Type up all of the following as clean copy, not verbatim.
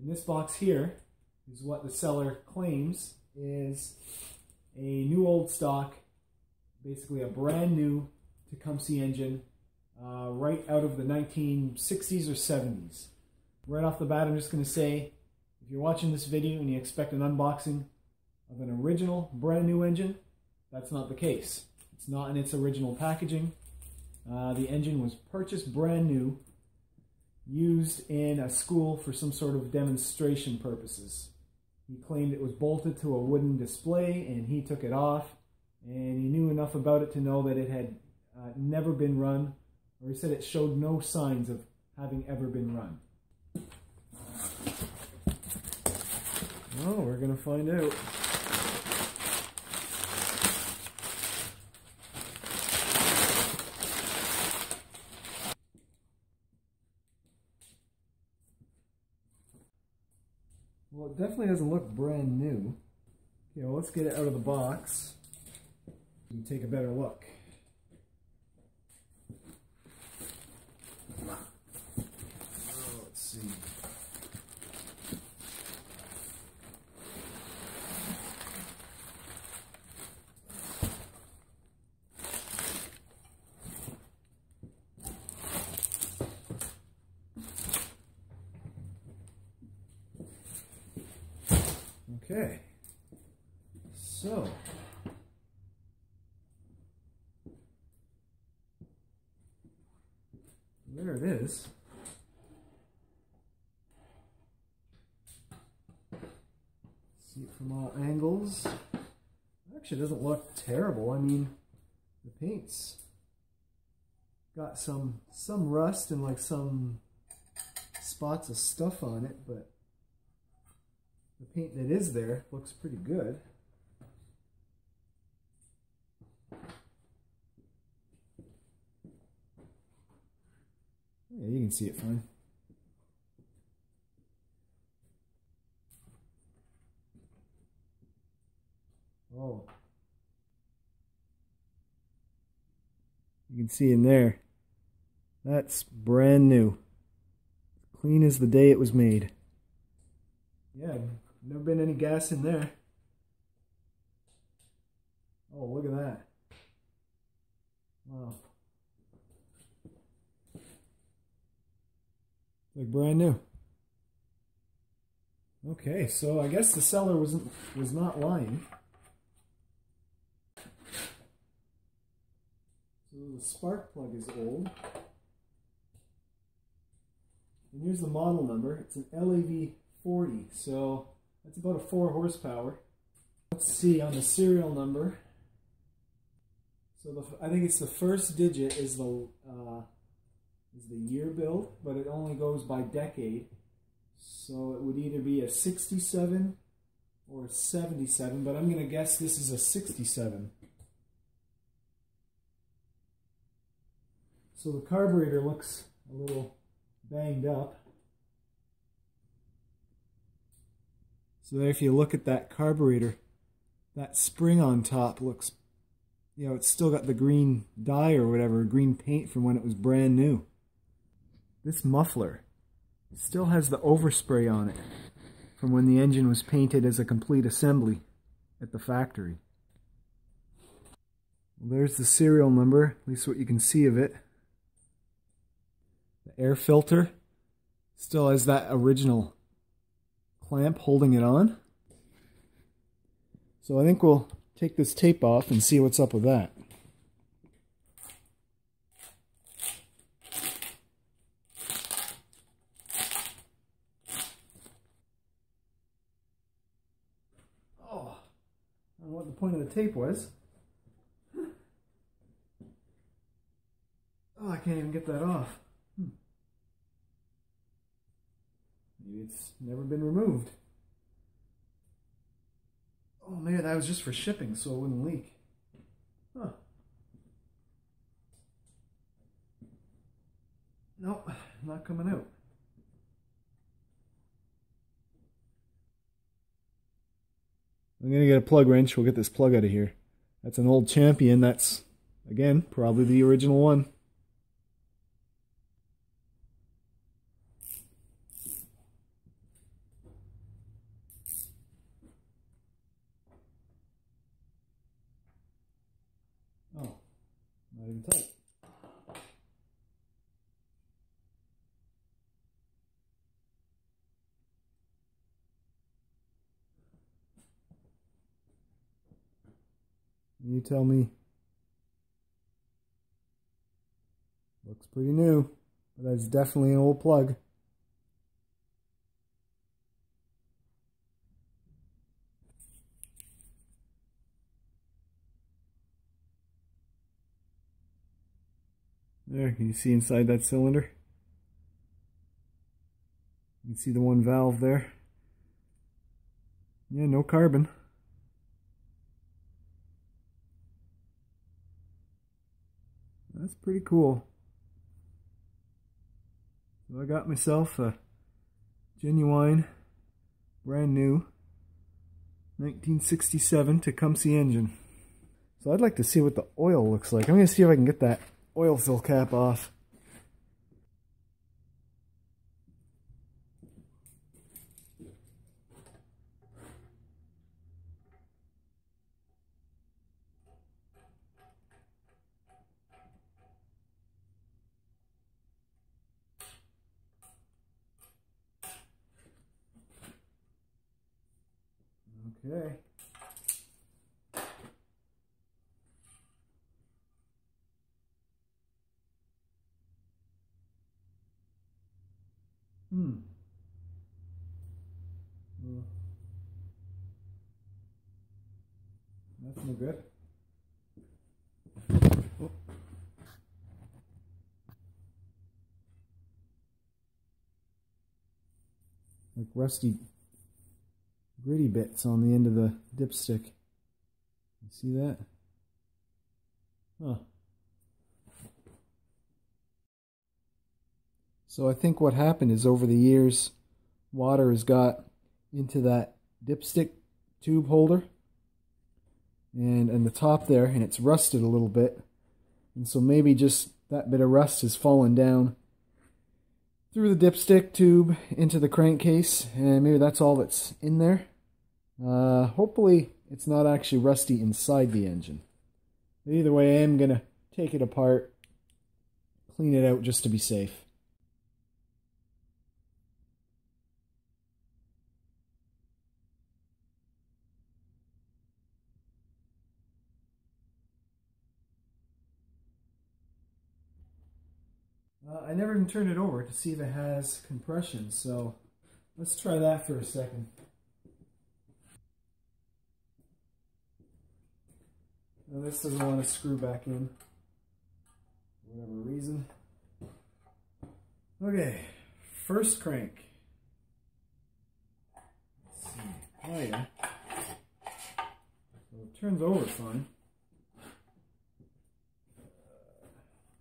And this box here is what the seller claims is a new old stock, basically a brand new Tecumseh engine, right out of the 1960s or 70s. Right off the bat, I'm just going to say, if you're watching this video and you expect an unboxing of an original brand new engine, that's not the case. It's not in its original packaging. The engine was purchased brand new, used in a school for some sort of demonstration purposes. He claimed it was bolted to a wooden display and he took it off, and he knew enough about it to know that it had never been run, or he said it showed no signs of having ever been run. Oh, we're going to find out. Well, it definitely doesn't look brand new. Okay, well, let's get it out of the box and take a better look. Oh, let's see. Okay, so there it is. See it from all angles. Actually, it doesn't look terrible. I mean, the paint's got some rust and like some spots of stuff on it, but the paint that is there looks pretty good. Yeah, you can see it fine. Oh. You can see in there. That's brand new. Clean as the day it was made. Yeah, never been any gas in there. Oh, look at that. Wow. Like brand new. Okay, so I guess the seller was not lying. So the spark plug is old. And here's the model number. It's an LAV 40, so that's about a 4 horsepower. Let's see on the serial number. So I think it's the first digit is the year build, but it only goes by decade. So it would either be a 67 or a 77, but I'm going to guess this is a 67. So the carburetor looks a little banged up. So there, if you look at that carburetor, that spring on top looks, you know, it's still got the green dye or whatever, green paint from when it was brand new. This muffler still has the overspray on it from when the engine was painted as a complete assembly at the factory. Well, there's the serial number, at least what you can see of it. The air filter still has that original clamp holding it on. So I think we'll take this tape off and see what's up with that. Oh, I don't know what the point of the tape was. Oh, I can't even get that off. Maybe it's never been removed. Oh man, that was just for shipping so it wouldn't leak. Huh. Nope, not coming out. I'm gonna get a plug wrench. We'll get this plug out of here. That's an old Champion. That's, again, probably the original one. You tell me. Looks pretty new, but that's definitely an old plug. There, can you see inside that cylinder? You can see the one valve there. Yeah, no carbon. That's pretty cool. So I got myself a genuine, brand new 1967 Tecumseh engine. So I'd like to see what the oil looks like. I'm going to see if I can get that oil fill cap off. Okay. Well, that's no good. Oh. Like rusty, gritty bits on the end of the dipstick. You see that? Huh. So I think what happened is over the years, water has got into that dipstick tube holder and the top there, and it's rusted a little bit. And so maybe just that bit of rust has fallen down through the dipstick tube into the crankcase, and maybe that's all that's in there. Hopefully it's not actually rusty inside the engine. But either way, I am going to take it apart, clean it out just to be safe. I never even turned it over to see if it has compression, so let's try that for a second. Now this doesn't want to screw back in for whatever reason. Okay, first crank. Let's see. Oh yeah. So it turns over fine.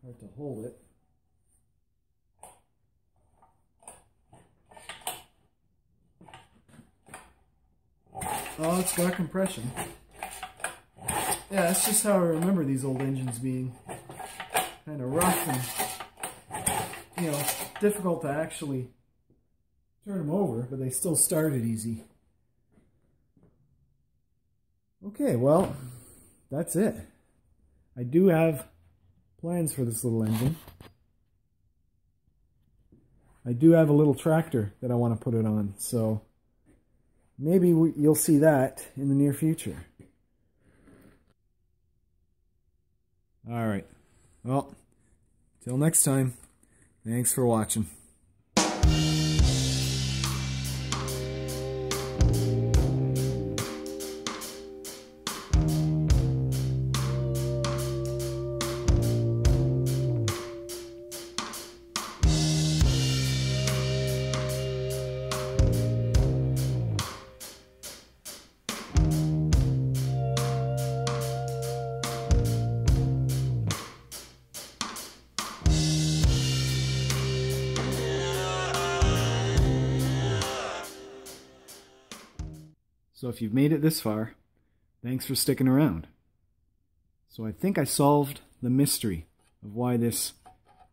Hard to hold it. Oh, it's got compression. Yeah, that's just how I remember these old engines being. Kind of rough and, you know, difficult to actually turn them over, but they still started easy. Okay, well, that's it. I do have plans for this little engine. I do have a little tractor that I want to put it on, so maybe you'll see that in the near future. All right. Well, till next time, thanks for watching. So if you've made it this far, thanks for sticking around. So I think I solved the mystery of why this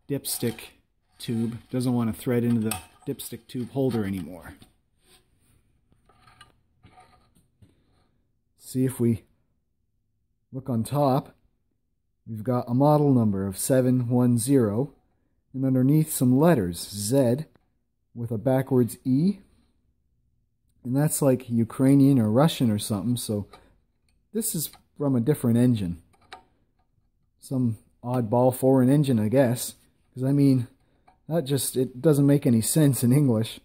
dipstick tube doesn't want to thread into the dipstick tube holder anymore. See, if we look on top, we've got a model number of 710 and underneath some letters, Z with a backwards E. And that's like Ukrainian or Russian or something, so this is from a different engine. Some oddball foreign engine, I guess. Because, I mean, it doesn't make any sense in English.